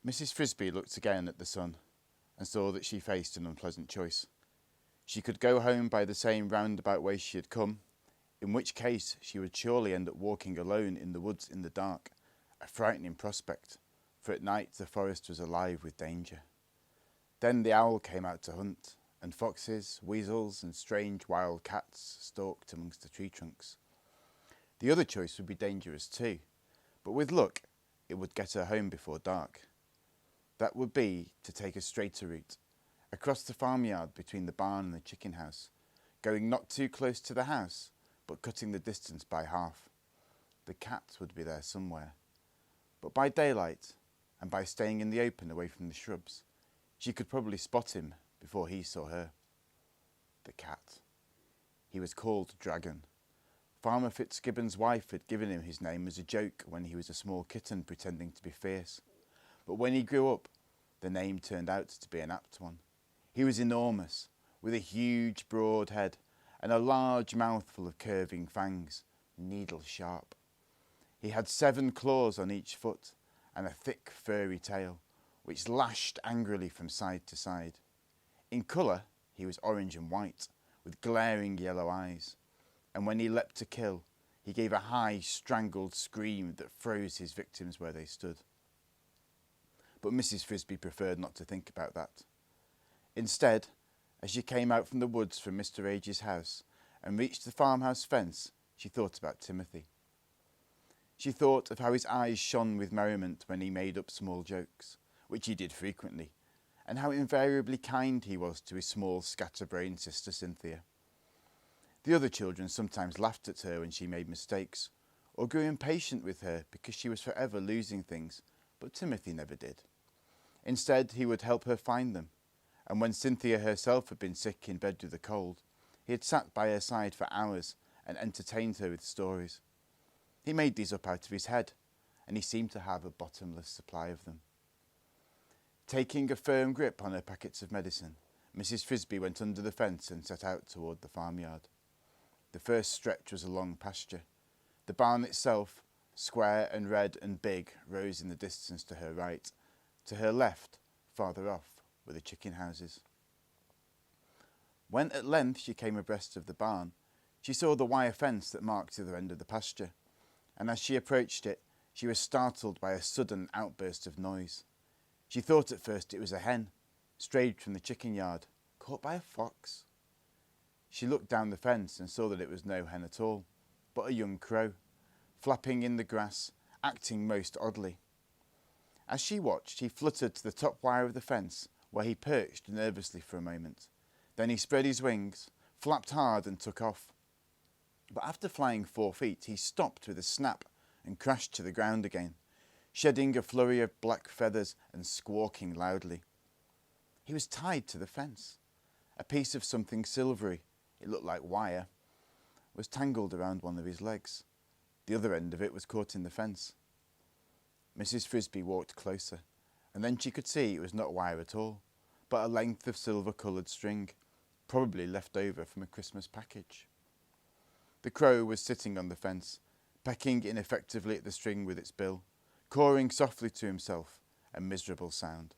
Mrs. Frisby looked again at the sun and saw that she faced an unpleasant choice. She could go home by the same roundabout way she had come, in which case she would surely end up walking alone in the woods in the dark, a frightening prospect, for at night the forest was alive with danger. Then the owl came out to hunt, and foxes, weasels and strange wild cats stalked amongst the tree trunks. The other choice would be dangerous too, but with luck it would get her home before dark. That would be to take a straighter route, across the farmyard between the barn and the chicken house, going not too close to the house, but cutting the distance by half. The cat would be there somewhere. But by daylight, and by staying in the open away from the shrubs, she could probably spot him before he saw her. The cat. He was called Dragon. Farmer Fitzgibbon's wife had given him his name as a joke when he was a small kitten pretending to be fierce. But when he grew up, the name turned out to be an apt one. He was enormous, with a huge broad head and a large mouthful of curving fangs, needle sharp. He had 7 claws on each foot and a thick furry tail, which lashed angrily from side to side. In colour, he was orange and white, with glaring yellow eyes, and when he leapt to kill, he gave a high, strangled scream that froze his victims where they stood. But Mrs. Frisby preferred not to think about that. Instead, as she came out from the woods from Mr. Age's house and reached the farmhouse fence, she thought about Timothy. She thought of how his eyes shone with merriment when he made up small jokes, which he did frequently, and how invariably kind he was to his small scatterbrained sister Cynthia. The other children sometimes laughed at her when she made mistakes, or grew impatient with her because she was forever losing things, but Timothy never did. Instead, he would help her find them, and when Cynthia herself had been sick in bed with a cold, he had sat by her side for hours and entertained her with stories. He made these up out of his head, and he seemed to have a bottomless supply of them. Taking a firm grip on her packets of medicine, Mrs. Frisby went under the fence and set out toward the farmyard. The first stretch was a long pasture. The barn itself, square and red and big, rose in the distance to her right. To her left, farther off, were the chicken houses. When at length she came abreast of the barn, she saw the wire fence that marked the other end of the pasture, and as she approached it, she was startled by a sudden outburst of noise. She thought at first it was a hen, strayed from the chicken yard, caught by a fox. She looked down the fence and saw that it was no hen at all, but a young crow, flapping in the grass, acting most oddly. As she watched, he fluttered to the top wire of the fence, where he perched nervously for a moment. Then he spread his wings, flapped hard and took off. But after flying 4 feet, he stopped with a snap and crashed to the ground again, shedding a flurry of black feathers and squawking loudly. He was tied to the fence. A piece of something silvery, it looked like wire, was tangled around one of his legs. The other end of it was caught in the fence. Mrs. Frisby walked closer, and then she could see it was not wire at all, but a length of silver-coloured string, probably left over from a Christmas package. The crow was sitting on the fence, pecking ineffectively at the string with its bill, cawing softly to himself, a miserable sound.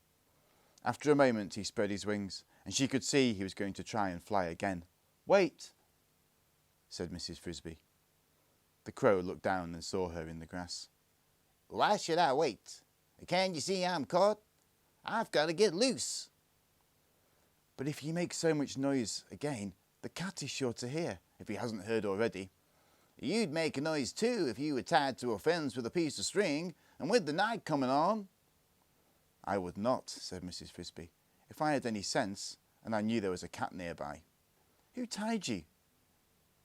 After a moment he spread his wings, and she could see he was going to try and fly again. "Wait," said Mrs. Frisby. The crow looked down and saw her in the grass. "Why should I wait? Can't you see I'm caught? I've got to get loose." "But if you make so much noise again, the cat is sure to hear, if he hasn't heard already." "You'd make a noise too if you were tied to a fence with a piece of string, and with the night coming on." "I would not," said Mrs. Frisby, "if I had any sense, and I knew there was a cat nearby." "Who tied you?"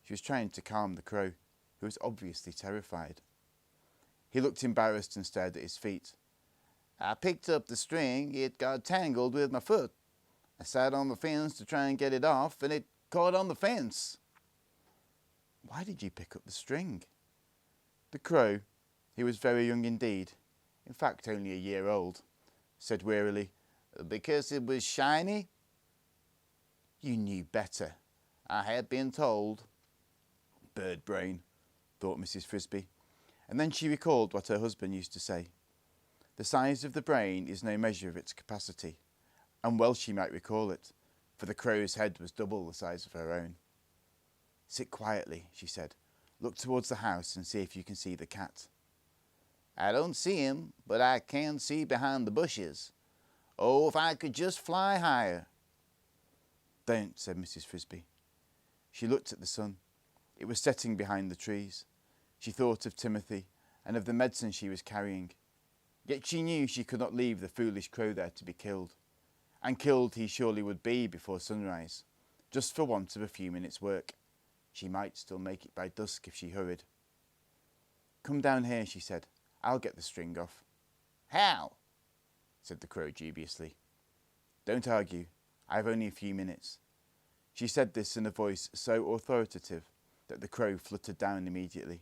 She was trying to calm the crow, who was obviously terrified. He looked embarrassed and stared at his feet. "I picked up the string. It got tangled with my foot. I sat on the fence to try and get it off, and it caught on the fence." "Why did you pick up the string?" The crow, he was very young indeed, in fact only a year old, said wearily, "Because it was shiny." "You knew better." "I had been told." Bird brain, thought Mrs. Frisby, and then she recalled what her husband used to say. The size of the brain is no measure of its capacity, and well she might recall it, for the crow's head was double the size of her own. Sit quietly, she said. Look towards the house and see if you can see the cat. I don't see him, but I can see behind the bushes. Oh, if I could just fly higher. Don't, said Mrs. Frisby. She looked at the sun. It was setting behind the trees. She thought of Timothy and of the medicine she was carrying. Yet she knew she could not leave the foolish crow there to be killed. And killed he surely would be before sunrise, just for want of a few minutes' work. She might still make it by dusk if she hurried. Come down here, she said. I'll get the string off. How? Said the crow dubiously. Don't argue. I've only a few minutes. She said this in a voice so authoritative that the crow fluttered down immediately.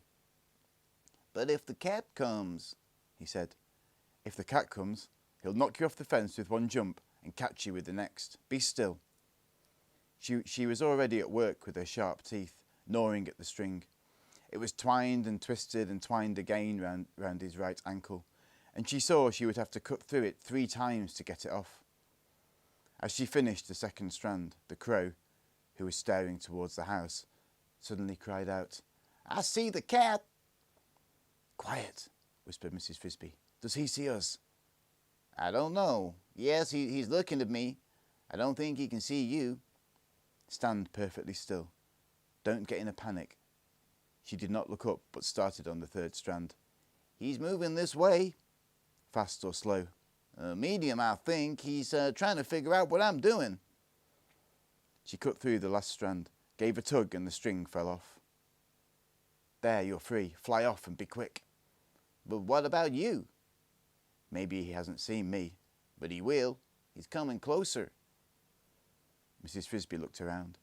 But if the cat comes, he said. If the cat comes, he'll knock you off the fence with one jump and catch you with the next. Be still. She was already at work with her sharp teeth, gnawing at the string. It was twined and twisted and twined again round his right ankle, and she saw she would have to cut through it 3 times to get it off. As she finished the second strand, the crow, who was staring towards the house, suddenly cried out, I see the cat! Quiet, whispered Mrs. Frisby. Does he see us? I don't know. Yes, he's looking at me. I don't think he can see you. Stand perfectly still. Don't get in a panic. She did not look up, but started on the 3rd strand. He's moving this way. Fast or slow? Medium, I think. He's trying to figure out what I'm doing. She cut through the last strand, gave a tug, and the string fell off. There, you're free. Fly off and be quick. But what about you? Maybe he hasn't seen me, but he will. He's coming closer. Mrs. Frisby looked around.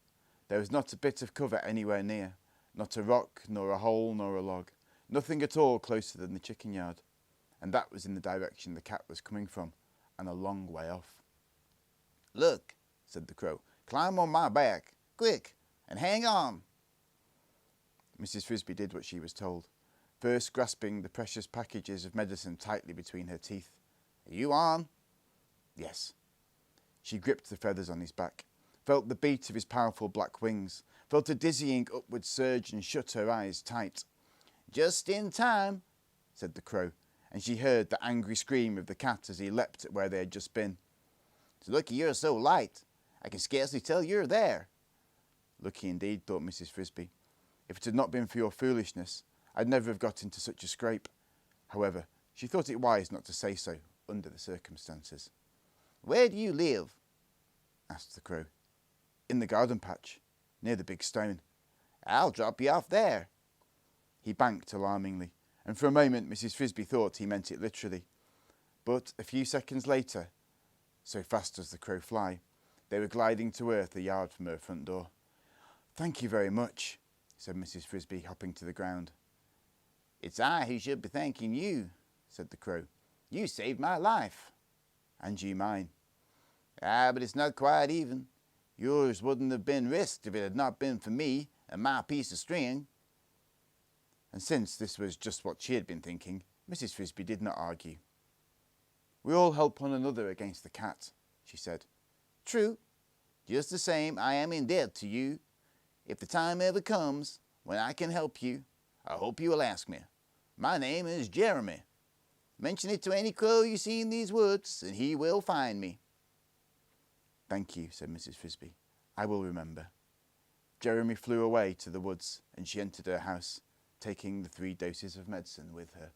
There was not a bit of cover anywhere near. Not a rock, nor a hole, nor a log. Nothing at all closer than the chicken yard. And that was in the direction the cat was coming from, and a long way off. Look, said the crow. Climb on my back, quick, and hang on. Mrs. Frisby did what she was told, first grasping the precious packages of medicine tightly between her teeth. Are you on? Yes. She gripped the feathers on his back, felt the beat of his powerful black wings, felt a dizzying upward surge and shut her eyes tight. Just in time, said the crow, and she heard the angry scream of the cat as he leapt at where they had just been. It's lucky you're so light. I can scarcely tell you're there. Lucky indeed, thought Mrs. Frisby. If it had not been for your foolishness, I'd never have got into such a scrape. However, she thought it wise not to say so under the circumstances. Where do you live? Asked the crow. In the garden patch, near the big stone. I'll drop you off there. He banked alarmingly, and for a moment Mrs. Frisby thought he meant it literally. But a few seconds later, so fast does the crow fly, they were gliding to earth a yard from her front door. Thank you very much, said Mrs. Frisby, hopping to the ground. It's I who should be thanking you, said the crow. You saved my life. And you mine. Ah, but it's not quite even. Yours wouldn't have been risked if it had not been for me and my piece of string. And since this was just what she had been thinking, Mrs. Frisby did not argue. We all help one another against the cat, she said. True. Just the same, I am in debt to you. If the time ever comes when I can help you, I hope you will ask me. My name is Jeremy. Mention it to any crow you see in these woods, and he will find me. Thank you, said Mrs. Frisby. I will remember. Jeremy flew away to the woods, and she entered her house, taking the 3 doses of medicine with her.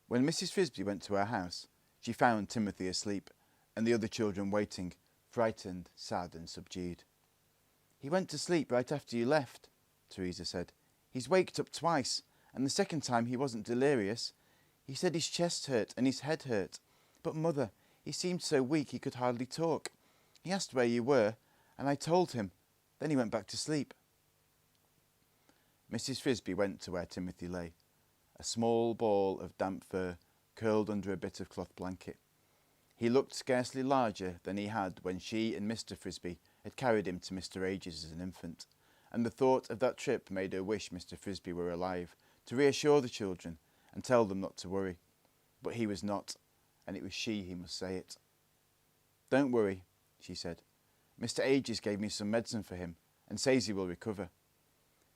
When Mrs. Frisby went to her house, she found Timothy asleep, and the other children waiting, frightened, sad and subdued. He went to sleep right after you left, Teresa said. He's waked up twice, and the second time he wasn't delirious. He said his chest hurt and his head hurt. But, Mother, he seemed so weak he could hardly talk. He asked where you were, and I told him. Then he went back to sleep. Mrs. Frisby went to where Timothy lay, a small ball of damp fur curled under a bit of cloth blanket. He looked scarcely larger than he had when she and Mr. Frisby had carried him to Mr. Ages as an infant, and the thought of that trip made her wish Mr. Frisby were alive, to reassure the children and tell them not to worry. But he was not, and it was she who must say it. "Don't worry," she said. "Mr. Ages gave me some medicine for him and says he will recover."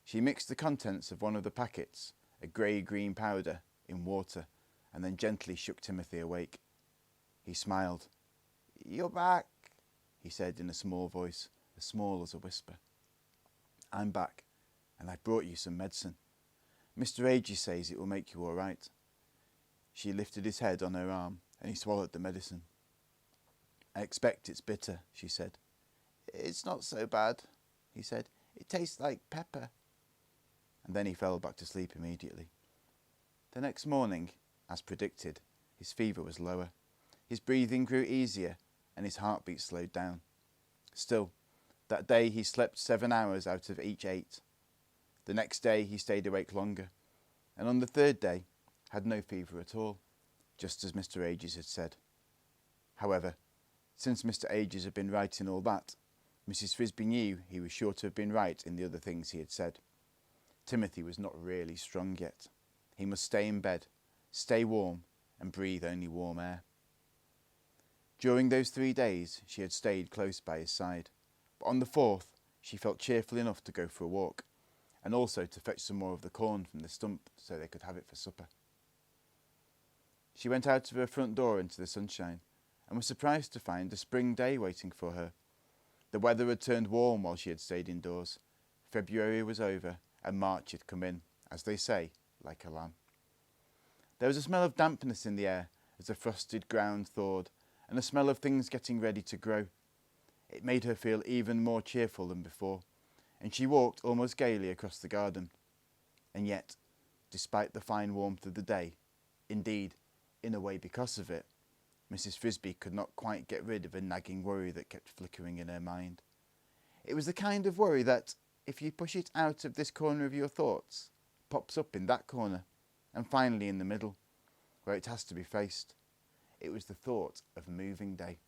She mixed the contents of one of the packets, a grey-green powder, in water, and then gently shook Timothy awake. He smiled. "You're back," he said in a small voice, as small as a whisper. "I'm back, and I brought you some medicine. Mr. Ages says it will make you all right." She lifted his head on her arm, and he swallowed the medicine. "I expect it's bitter," she said. "It's not so bad," he said. "It tastes like pepper." And then he fell back to sleep immediately. The next morning, as predicted, his fever was lower. His breathing grew easier, and his heartbeat slowed down. Still, that day he slept 7 hours out of each 8. The next day he stayed awake longer, and on the third day had no fever at all, just as Mr. Ages had said. However, since Mr. Ages had been right in all that, Mrs. Frisby knew he was sure to have been right in the other things he had said. Timothy was not really strong yet. He must stay in bed, stay warm, and breathe only warm air. During those 3 days she had stayed close by his side, but on the 4th she felt cheerful enough to go for a walk, and also to fetch some more of the corn from the stump so they could have it for supper. She went out of her front door into the sunshine, and was surprised to find a spring day waiting for her. The weather had turned warm while she had stayed indoors. February was over, and March had come in, as they say, like a lamb. There was a smell of dampness in the air as the frosted ground thawed, and a smell of things getting ready to grow. It made her feel even more cheerful than before, and she walked almost gaily across the garden. And yet, despite the fine warmth of the day, indeed, in a way because of it, Mrs. Frisby could not quite get rid of a nagging worry that kept flickering in her mind. It was the kind of worry that, if you push it out of this corner of your thoughts, pops up in that corner, and finally in the middle, where it has to be faced. It was the thought of moving day.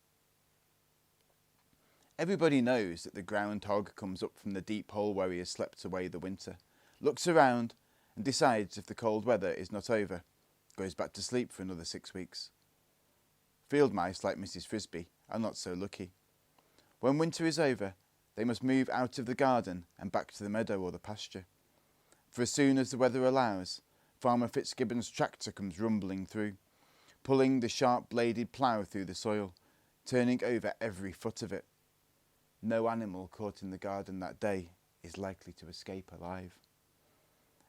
Everybody knows that the groundhog comes up from the deep hole where he has slept away the winter, looks around, and decides if the cold weather is not over, goes back to sleep for another 6 weeks. Field mice like Mrs. Frisby are not so lucky. When winter is over, they must move out of the garden and back to the meadow or the pasture. For as soon as the weather allows, Farmer Fitzgibbon's tractor comes rumbling through, pulling the sharp-bladed plough through the soil, turning over every foot of it. No animal caught in the garden that day is likely to escape alive.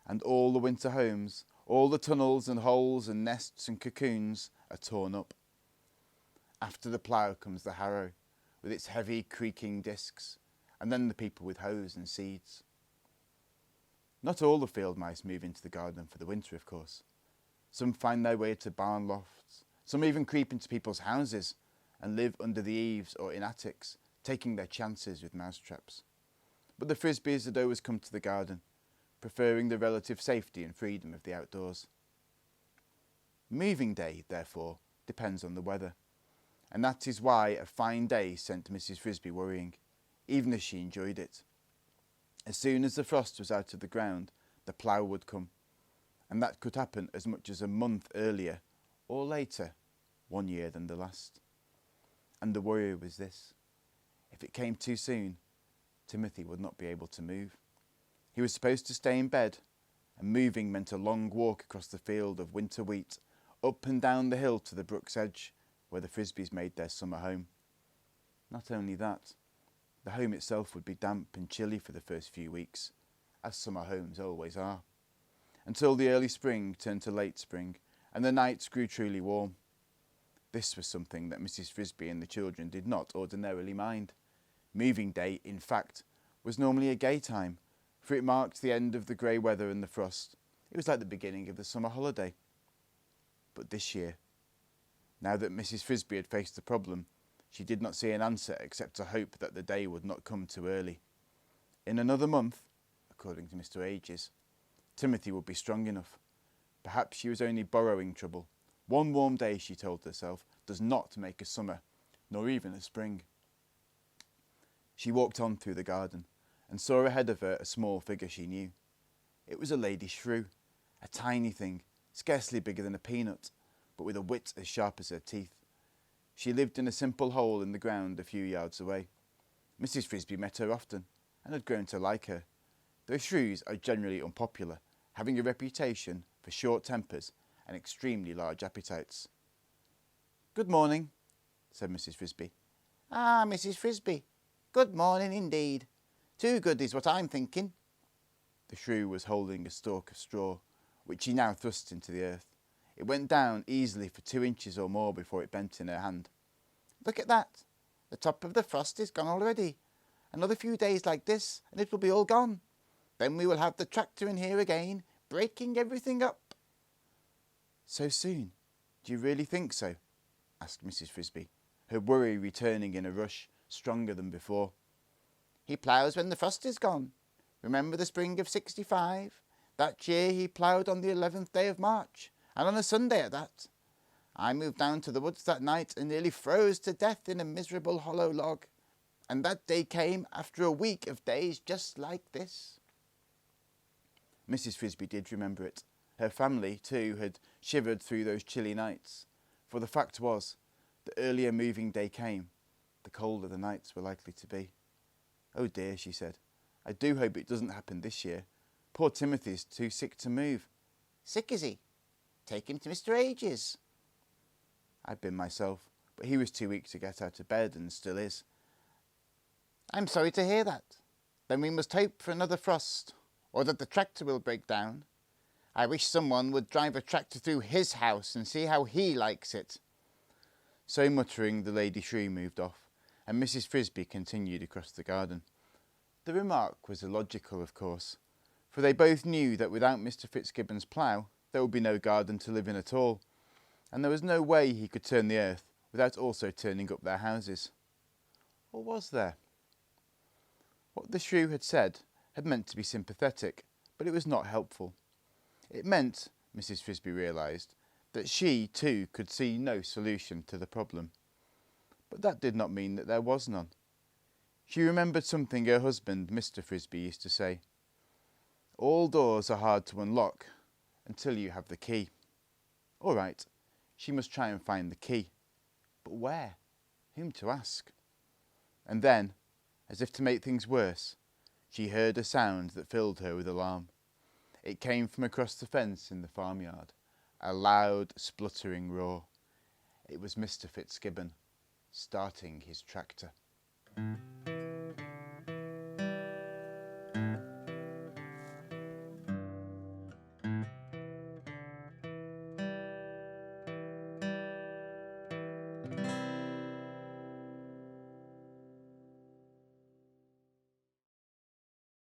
And all the winter homes, all the tunnels and holes and nests and cocoons are torn up. After the plough comes the harrow, with its heavy creaking discs, and then the people with hoes and seeds. Not all the field mice move into the garden for the winter, of course. Some find their way to barn lofts, some even creep into people's houses and live under the eaves or in attics, taking their chances with mousetraps. But the Frisbys had always come to the garden, preferring the relative safety and freedom of the outdoors. Moving day, therefore, depends on the weather, and that is why a fine day sent Mrs. Frisby worrying, even as she enjoyed it. As soon as the frost was out of the ground, the plough would come, and that could happen as much as a month earlier or later, 1 year than the last. And the worry was this: if it came too soon, Timothy would not be able to move. He was supposed to stay in bed, and moving meant a long walk across the field of winter wheat, up and down the hill to the brook's edge, where the Frisbys made their summer home. Not only that, the home itself would be damp and chilly for the first few weeks, as summer homes always are, until the early spring turned to late spring, and the nights grew truly warm. This was something that Mrs. Frisby and the children did not ordinarily mind. Moving day, in fact, was normally a gay time, for it marked the end of the grey weather and the frost. It was like the beginning of the summer holiday. But this year, now that Mrs. Frisby had faced the problem, she did not see an answer except to hope that the day would not come too early. In another month, according to Mr. Ages, Timothy would be strong enough. Perhaps she was only borrowing trouble. 1 warm day, she told herself, does not make a summer, nor even a spring. She walked on through the garden and saw ahead of her a small figure she knew. It was a lady shrew, a tiny thing, scarcely bigger than a peanut, but with a wit as sharp as her teeth. She lived in a simple hole in the ground a few yards away. Mrs. Frisby met her often and had grown to like her, though shrews are generally unpopular, having a reputation for short tempers and extremely large appetites. "Good morning," said Mrs. Frisby. "Ah, Mrs. Frisby, good morning indeed. Too good is what I'm thinking." The shrew was holding a stalk of straw, which she now thrust into the earth. It went down easily for 2 inches or more before it bent in her hand. "Look at that. The top of the frost is gone already. Another few days like this and it will be all gone. Then we will have the tractor in here again, breaking everything up." "So soon? Do you really think so?" asked Mrs. Frisby, her worry returning in a rush, stronger than before. "He ploughs when the frost is gone. Remember the spring of '65? That year he ploughed on the 11th day of March, and on a Sunday at that. I moved down to the woods that night and nearly froze to death in a miserable hollow log. And that day came after a week of days just like this." Mrs. Frisby did remember it. Her family, too, had shivered through those chilly nights. For the fact was, the earlier moving day came, the colder the nights were likely to be. "Oh dear," she said, "I do hope it doesn't happen this year. Poor Timothy's too sick to move." "Sick, is he? Take him to Mr. Age's." "I've been myself, but he was too weak to get out of bed and still is." "I'm sorry to hear that. Then we must hope for another frost, or that the tractor will break down. I wish someone would drive a tractor through his house and see how he likes it." So muttering, the lady shrew moved off, and Mrs. Frisby continued across the garden. The remark was illogical, of course, for they both knew that without Mr. Fitzgibbon's plough there would be no garden to live in at all, and there was no way he could turn the earth without also turning up their houses. Or was there? What the shrew had said had meant to be sympathetic, but it was not helpful. It meant, Mrs. Frisby realised, that she, too, could see no solution to the problem. But that did not mean that there was none. She remembered something her husband, Mr. Frisby, used to say. "All doors are hard to unlock until you have the key." All right, she must try and find the key. But where? Whom to ask? And then, as if to make things worse, she heard a sound that filled her with alarm. It came from across the fence in the farmyard, a loud, spluttering roar. It was Mr. Fitzgibbon, starting his tractor.